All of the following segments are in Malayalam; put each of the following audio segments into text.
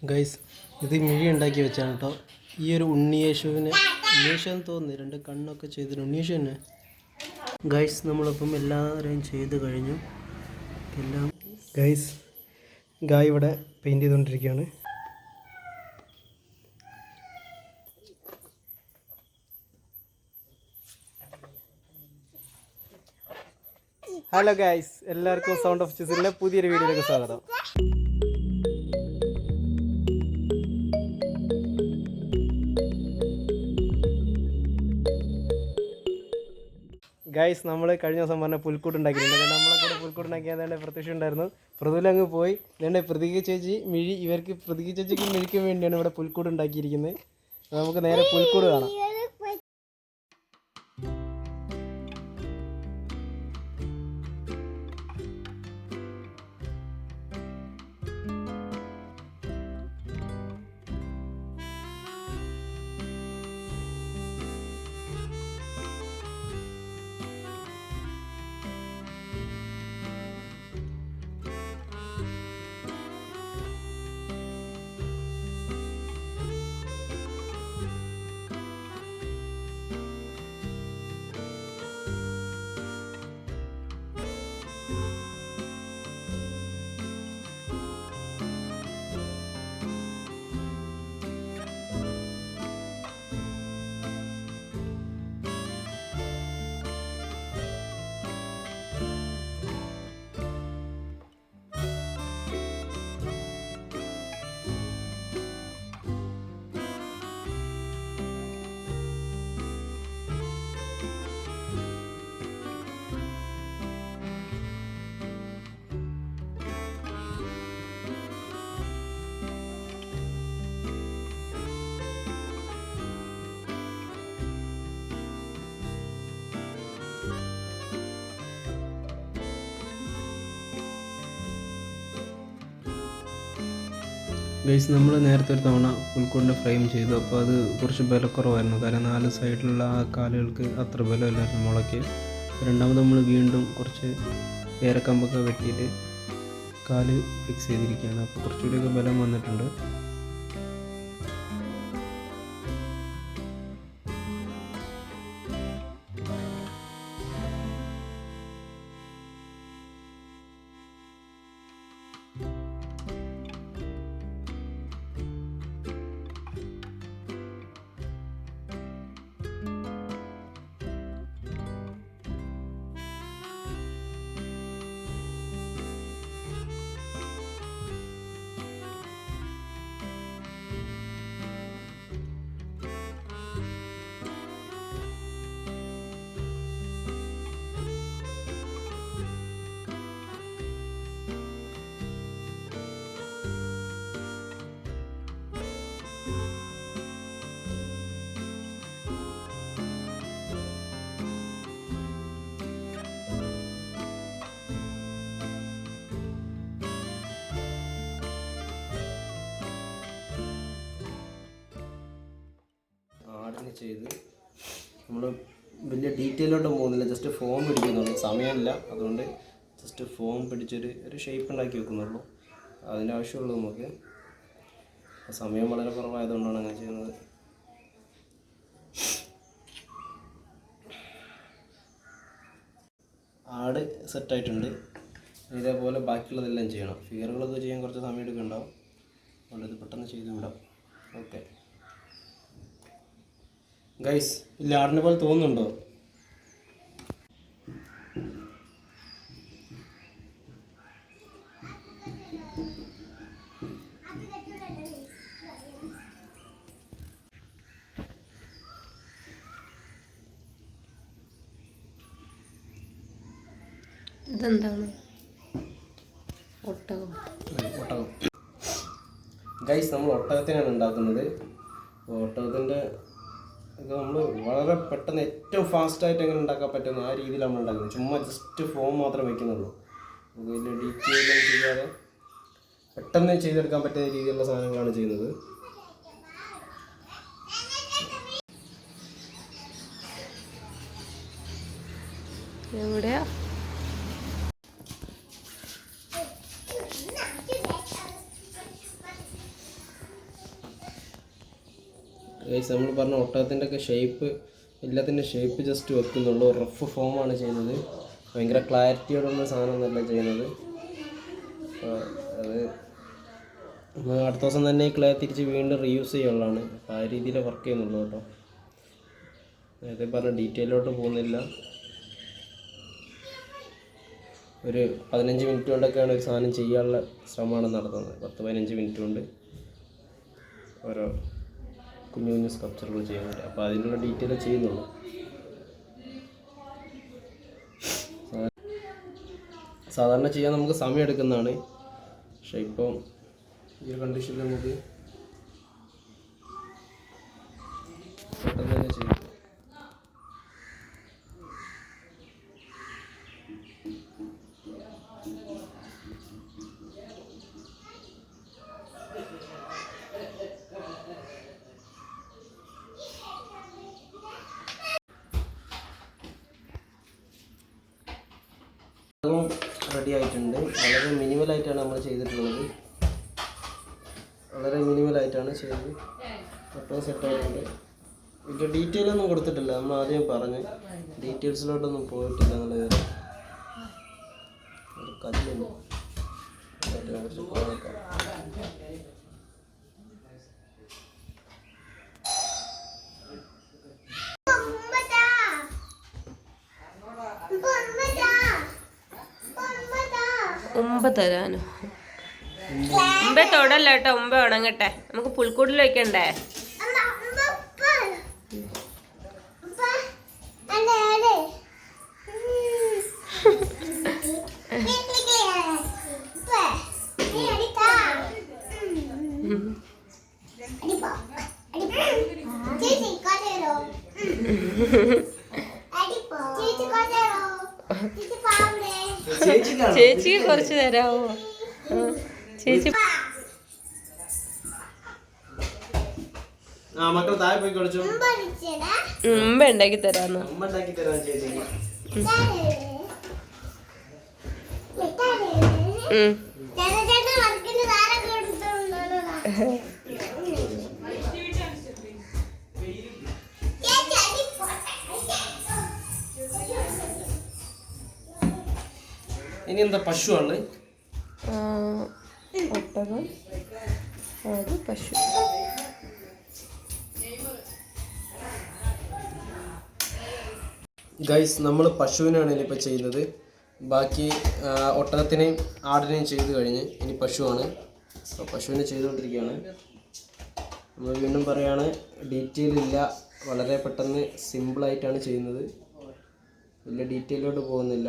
ഗൈസ് ഇത് മിഴി ഉണ്ടാക്കി വെച്ചാണ് കേട്ടോ. ഈ ഒരു ഉണ്ണിയേശുവിനെ ഉണ്ണിയേശുവെന്ന് തോന്നുന്നു, രണ്ട് കണ്ണൊക്കെ ചെയ്തിട്ട് ഉണ്ണിയേശു തന്നെ. ഗൈസ് നമ്മളിപ്പം എല്ലാവരെയും ചെയ്ത് കഴിഞ്ഞു എല്ലാം. ഗൈസ് ഗായ് ഇവിടെ പെയിൻറ് ചെയ്തുകൊണ്ടിരിക്കുകയാണ്. ഹലോ ഗൈസ്, എല്ലാവർക്കും സൗണ്ട് ഓഫ് ചിസിലിൻ്റെ പുതിയൊരു വീഡിയോയിലേക്ക് സ്വാഗതം. ഗൈസ് നമ്മൾ കഴിഞ്ഞ ദിവസം പറഞ്ഞ പുൽക്കൂട്ട് ഉണ്ടാക്കിയിട്ടുണ്ട്. നമ്മളെ കൂടെ പുൽക്കൂട്ട് ഉണ്ടാക്കിയതുകൊണ്ട് പ്രത്യക്ഷം ഉണ്ടായിരുന്നു. പ്രതിലങ്ങ് പോയി ഇതേണ്ട പ്രതിക ചേച്ചി മിഴി, ഇവർക്ക് പ്രതിക ചേച്ചിക്ക് മിഴിക്കും വേണ്ടിയാണ് ഇവിടെ പുൽക്കൂട്ട് ഉണ്ടാക്കിയിരിക്കുന്നത്. നമുക്ക് നേരെ പുൽക്കൂട് കാണാം. ഗൈസ് നമ്മൾ നേരത്തെ ഒരു തവണ പുൽക്കൂടിൻ്റെ ഫ്രെയിം ചെയ്തു. അപ്പോൾ അത് കുറച്ച് ബലക്കുറവായിരുന്നു, കാരണം 4 സൈഡിലുള്ള ആ കാലുകൾക്ക് അത്ര ബലമില്ലായിരുന്നു മുളയ്ക്ക്. രണ്ടാമത് നമ്മൾ വീണ്ടും കുറച്ച് പേരക്കമ്പൊക്കെ വെട്ടിയിട്ട് കാല് ഫിക്സ് ചെയ്തിരിക്കുകയാണ്. അപ്പോൾ കുറച്ചുകൂടിയൊക്കെ ബലം വന്നിട്ടുണ്ട്. ചെയ്ത് നമ്മൾ വലിയ ഡീറ്റെയിലോട്ട് പോകുന്നില്ല, ജസ്റ്റ് ഫോം പിടിക്കുന്നുള്ളൂ. സമയമില്ല, അതുകൊണ്ട് ജസ്റ്റ് ഫോം പിടിച്ചൊരു ഷേപ്പ് ഉണ്ടാക്കി വെക്കുന്നുള്ളൂ. അതിൻ്റെ ആവശ്യമുള്ളൂ നമുക്ക്. സമയം വളരെ കുറവായതുകൊണ്ടാണ് അങ്ങനെ ചെയ്യുന്നത്. ആട് സെറ്റായിട്ടുണ്ട്. ഇതേപോലെ ബാക്കിയുള്ളതെല്ലാം ചെയ്യണം. ഫിഗറുകളൊക്കെ ചെയ്യാൻ കുറച്ച് സമയം എടുക്കുന്നുണ്ടാവും, അതുകൊണ്ട് ഇത് പെട്ടെന്ന് ചെയ്ത് വിടാം. ഓക്കെ ഗൈസ്, ഇല്ല ആടിനെ പോലെ തോന്നുന്നുണ്ടോ? ഇതെന്താണ്? ഒട്ടകം. ഗൈസ്, നമ്മൾ ഒട്ടകത്തിനാണ് ഉണ്ടാക്കുന്നത്. ഒട്ടകത്തിൻ്റെ ഇത് നമ്മൾ വളരെ പെട്ടെന്ന് ഏറ്റവും ഫാസ്റ്റായിട്ട് എങ്ങനെ ഉണ്ടാക്കാൻ പറ്റുന്ന ആ രീതിയിൽ നമ്മൾ ഉണ്ടാക്കുന്നത്. ചുമ്മാ ജസ്റ്റ് ഫോം മാത്രമേ വയ്ക്കുന്നുള്ളൂ. വലിയ ഡീറ്റെയിലും ചെയ്യാതെ പെട്ടെന്ന് ചെയ്തെടുക്കാൻ പറ്റുന്ന രീതിയിലുള്ള സാധനങ്ങളാണ് ചെയ്യുന്നത്. എവിടെയാ? ഗൈസ് നമ്മൾ പറഞ്ഞ ഒട്ടകത്തിൻ്റെ ഒക്കെ ഷേപ്പ്, എല്ലാത്തിൻ്റെ ഷേപ്പ് ജസ്റ്റ് വെക്കുന്നുള്ളൂ. റഫ് ഫോമാണ് ചെയ്യുന്നത്. ഭയങ്കര ക്ലാരിറ്റിയോടുള്ള സാധനമൊന്നുമല്ല ചെയ്യുന്നത്. അത് അടുത്ത ദിവസം തന്നെ ഈ ക്ലേ തിരിച്ച് വീണ്ടും റീയൂസ് ചെയ്യുള്ളതാണ്. അപ്പോൾ ആ രീതിയിൽ വർക്ക് ചെയ്യുന്നുള്ളൂ കേട്ടോ. നേരത്തെ പറഞ്ഞ ഡീറ്റെയിലോട്ട് പോകുന്നില്ല. ഒരു 15 മിനിറ്റ് കൊണ്ടൊക്കെയാണ് ഒരു സാധനം ചെയ്യാനുള്ള ശ്രമമാണ് നടത്തുന്നത്. 10-15 മിനിറ്റ് കൊണ്ട് ഓരോ കുഞ്ഞു കുഞ്ഞു സ്കൾപ്ചറുകൾ ചെയ്യുന്നുണ്ട്. അപ്പോൾ അതിനുള്ള ഡീറ്റെയിൽ ചെയ്യുന്നുള്ളൂ. സാധാരണ ചെയ്യാൻ നമുക്ക് സമയം എടുക്കുന്നതാണ്. പക്ഷേ ഇപ്പം ഈ ഒരു കണ്ടീഷനിൽ നമുക്ക് പെട്ടെന്ന് തന്നെ ചെയ്യും. റെഡി ആയിട്ടുണ്ട്. വളരെ മിനിമലായിട്ടാണ് നമ്മൾ ചെയ്തിട്ടുള്ളത്. വളരെ മിനിമലായിട്ടാണ് ചെയ്തത്. ഒട്ടും സെറ്റായിട്ടുണ്ട്. ഇതിൻ്റെ ഡീറ്റെയിൽ ഒന്നും കൊടുത്തിട്ടില്ല. നമ്മൾ ആദ്യം പറഞ്ഞ് ഡീറ്റെയിൽസിലോട്ടൊന്നും പോയിട്ടില്ല എന്നുള്ളത്. ഒരു കല്ലുണ്ട്, കുറച്ച് പോയേക്കാം. ഉമ്പ തരാനോ? ഉമ്പ തൊടല്ല കേട്ടോ, ഉമ്പ ഉണങ്ങട്ടെ. നമുക്ക് പുൽക്കൂട്ടിൽ വെക്കണ്ടേ? ചേച്ചിക്ക് കുറച്ച് തരാമോ? ചേച്ചി മക്കൾ താഴെ പോയി കളിച്ചു. ഉമ്മ ഉണ്ടാക്കി തരാന്നോ? ഇനി എന്താ പശുവാണ്? ഒട്ടകം, അത് പശു. ഗൈസ്, നമ്മൾ പശുവിനാണ് ഇനിയിപ്പോൾ ചെയ്യുന്നത്. ബാക്കി ഒട്ടകത്തിനെയും ആടിനെയും ചെയ്ത് കഴിഞ്ഞ് ഇനി പശുവാണ്. അപ്പോൾ പശുവിനെ ചെയ്തുകൊണ്ടിരിക്കുകയാണ്. നമ്മൾ വീണ്ടും പറയുകയാണ്, ഡീറ്റെയിൽ ഇല്ല. വളരെ പെട്ടെന്ന് സിമ്പിളായിട്ടാണ് ചെയ്യുന്നത്. വലിയ ഡീറ്റെയിലോട്ട് പോകുന്നില്ല.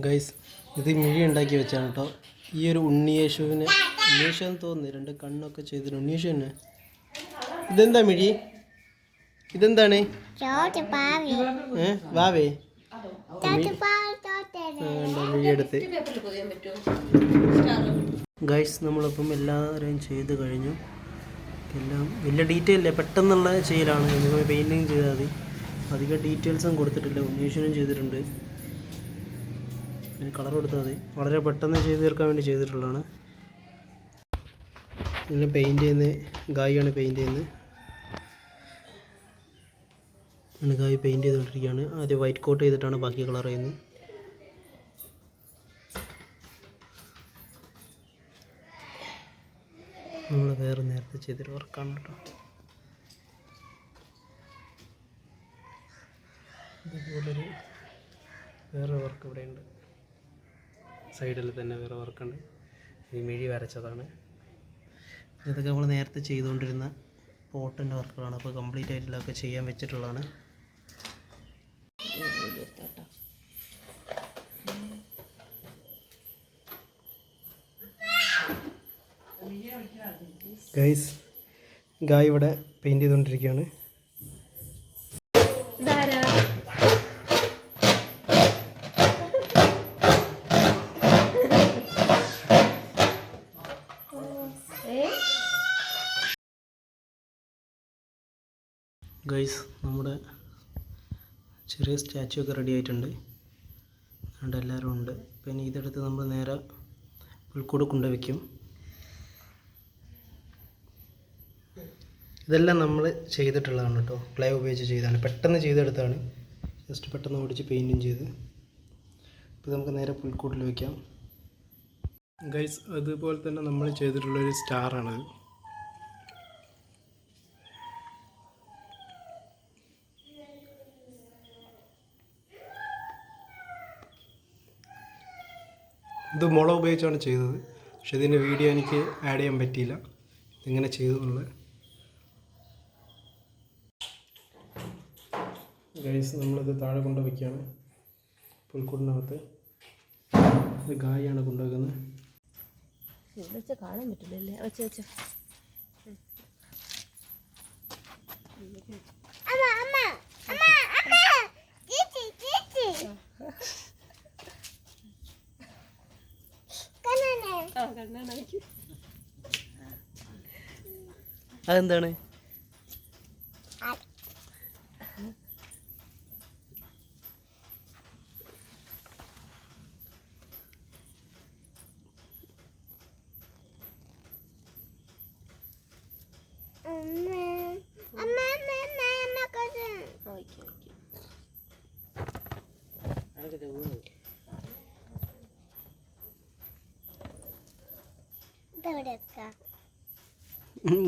ഗൈസ്, ഇത് മിഴി ഉണ്ടാക്കി വെച്ചാണ് കേട്ടോ. ഈ ഒരു ഉണ്ണിയേശുവിന്, ഉണ്ണിയേശു എന്ന് തോന്നുന്നു, 2 കണ്ണൊക്കെ ചെയ്തിട്ട് ഉണ്ണിയേശു തന്നെ. ഇതെന്താ മിഴി? ഇതെന്താണ്? വാവേ മിഴിയെടുത്ത്. ഗൈസ്, നമ്മളിപ്പം എല്ലാവരെയും ചെയ്ത് കഴിഞ്ഞു. എല്ലാം വലിയ ഡീറ്റെയിൽ ഇല്ല, പെട്ടെന്നുള്ള ചെയ്യലാണ്. നിങ്ങൾ പെയിൻറ്റിങ് ചെയ്താൽ മതി. അധികം ഡീറ്റെയിൽസും കൊടുത്തിട്ടില്ല. ഉണ്ണീഷനും ചെയ്തിട്ടുണ്ട്. പിന്നെ കളർ കൊടുത്താൽ മതി. വളരെ പെട്ടെന്ന് ചെയ്ത് തീർക്കാൻ വേണ്ടി ചെയ്തിട്ടുള്ളതാണ്. പിന്നെ പെയിൻറ്റ് ചെയ്യുന്നത് ഗായിയാണ് പെയിൻറ്റ് ചെയ്യുന്നത്. ഗായ് പെയിൻറ്റ് ചെയ്തുകൊണ്ടിരിക്കുകയാണ്. ആദ്യം വൈറ്റ് കോട്ട് ചെയ്തിട്ടാണ് ബാക്കി കളർ ചെയ്യുന്നത്. നമ്മൾ വേറെ നേരത്തെ ചെയ്തൊരു വർക്കാണ് കേട്ടോ. ഇതുപോലൊരു വേറെ വർക്ക് ഇവിടെ ഉണ്ട്. സൈഡിൽ തന്നെ വേറെ വർക്കുണ്ട്. ഈ മിഴി വരച്ചതാണ്. ഇതൊക്കെ നമ്മൾ നേരത്തെ ചെയ്തുകൊണ്ടിരുന്ന പോട്ടിൻ്റെ വർക്കുകളാണ്. അപ്പോൾ കംപ്ലീറ്റ് ആയിട്ടില്ലൊക്കെ ചെയ്യാൻ വെച്ചിട്ടുള്ളതാണ്. ഗായ് ഇവിടെ പെയിൻറ്റ് ചെയ്തുകൊണ്ടിരിക്കുകയാണ്. ഗൈസ് നമ്മുടെ ചെറിയ സ്റ്റാച്ചു ഒക്കെ റെഡി ആയിട്ടുണ്ട്. അതുകൊണ്ട് എല്ലാവരും ഉണ്ട്. പിന്നെ ഇതെടുത്ത് നമ്മൾ നേരെ പുൽക്കൂട് കൊണ്ടുവയ്ക്കും. ഇതെല്ലാം നമ്മൾ ചെയ്തിട്ടുള്ളതാണ് കേട്ടോ. ക്ലേ ഉപയോഗിച്ച് ചെയ്താണ്. പെട്ടെന്ന് ചെയ്തെടുത്താണ്. ജസ്റ്റ് പെട്ടെന്ന് ഓടിച്ച് പെയിൻറ്റും ചെയ്ത്. ഇപ്പോൾ നമുക്ക് നേരെ പുൽക്കൂട്ടിൽ വയ്ക്കാം. ഗൈസ് അതുപോലെ തന്നെ നമ്മൾ ചെയ്തിട്ടുള്ളൊരു സ്റ്റാറാണത്. ഇത് മുള ഉപയോഗിച്ചാണ് ചെയ്തത്. പക്ഷെ ഇതിൻ്റെ വീഡിയോ എനിക്ക് ആഡ് ചെയ്യാൻ പറ്റിയില്ല, ഇങ്ങനെ ചെയ്തു എന്നുള്ളത്. ഗൈസ് നമ്മളിത് താഴെ കൊണ്ടുവയ്ക്കുകയാണ് പുൽക്കൂടിനകത്ത്. ഇത് ഗായാണ് കൊണ്ടുവയ്ക്കുന്നത്. കാണാൻ പറ്റില്ലല്ലേ? വെച്ച് വെച്ച അതെന്താണ്?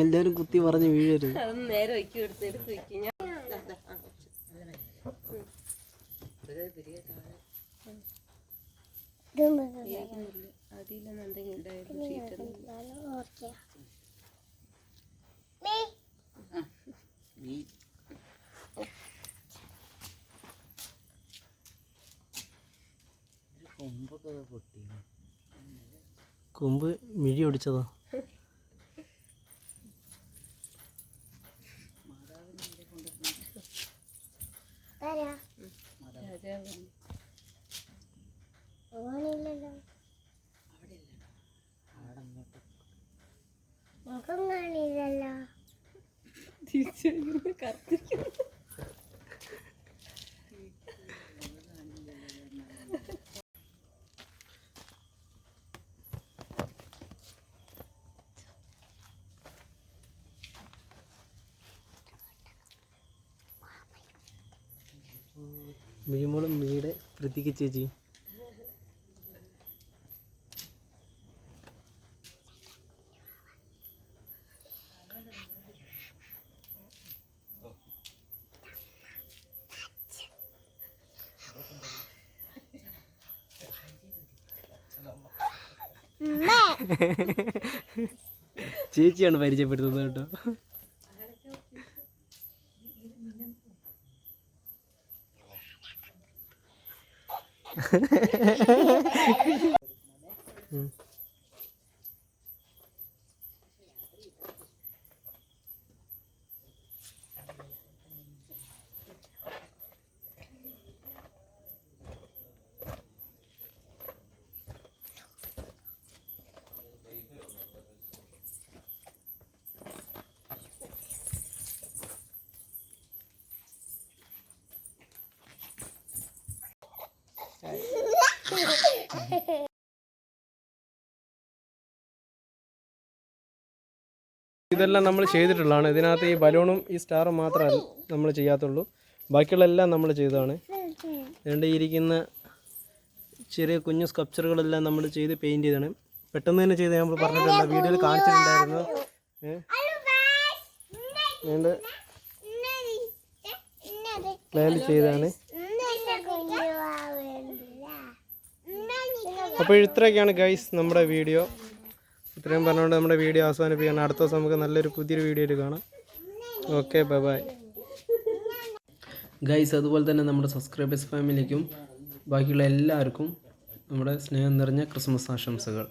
എല്ലാവരും കുത്തി പറഞ്ഞ് വീഴരുത്. നേരെ വയ്ക്കും, എടുത്ത് വയ്ക്കും. ഞാൻ അതിലെന്തെങ്കിലും ഉണ്ടായിരുന്നു ഷീറ്റ്. കൊമ്പ് മിഴി ഒടിച്ചതാ. മിഴിമോളും മിഴിയുടെ പ്രതിക്ക് ചേച്ചി. ചേച്ചിയാണ് പരിചയപ്പെടുത്തുന്നത് കേട്ടോ. ഇതെല്ലാം നമ്മൾ ചെയ്തിട്ടുള്ളതാണ്. ഇതിനകത്ത് ഈ ബലൂണും ഈ സ്റ്റാറും മാത്രമേ നമ്മൾ ചെയ്യാത്തുള്ളൂ. ബാക്കിയുള്ള എല്ലാം നമ്മൾ ചെയ്തതാണ്. അതുകൊണ്ട് ഇരിക്കുന്ന ചെറിയ കുഞ്ഞു സ്കൾപ്ചറുകളെല്ലാം നമ്മൾ ചെയ്ത് പെയിൻറ്റ് ചെയ്താണ്. പെട്ടെന്ന് തന്നെ ചെയ്ത് നമ്മൾ പറഞ്ഞിട്ടുണ്ട്, വീഡിയോയിൽ കാണിച്ചിട്ടുണ്ടായിരുന്നു. അതുകൊണ്ട് ക്ലേയിൽ ചെയ്താണ്. അപ്പോൾ ഇത്രയൊക്കെയാണ് ഗൈസ് നമ്മുടെ വീഡിയോ. ഇത്രയും പറഞ്ഞുകൊണ്ട് നമ്മുടെ വീഡിയോ അവസാനിപ്പിക്കുകയാണ്. അടുത്ത ദിവസം നമുക്ക് നല്ലൊരു പുതിയൊരു വീഡിയോയിൽ കാണാം. Okay, bye bye guys. അതുപോലെ തന്നെ നമ്മുടെ സബ്സ്ക്രൈബേഴ്സ് ഫാമിലിക്കും ബാക്കിയുള്ള എല്ലാവർക്കും നമ്മുടെ സ്നേഹം നിറഞ്ഞ ക്രിസ്മസ് ആശംസകൾ.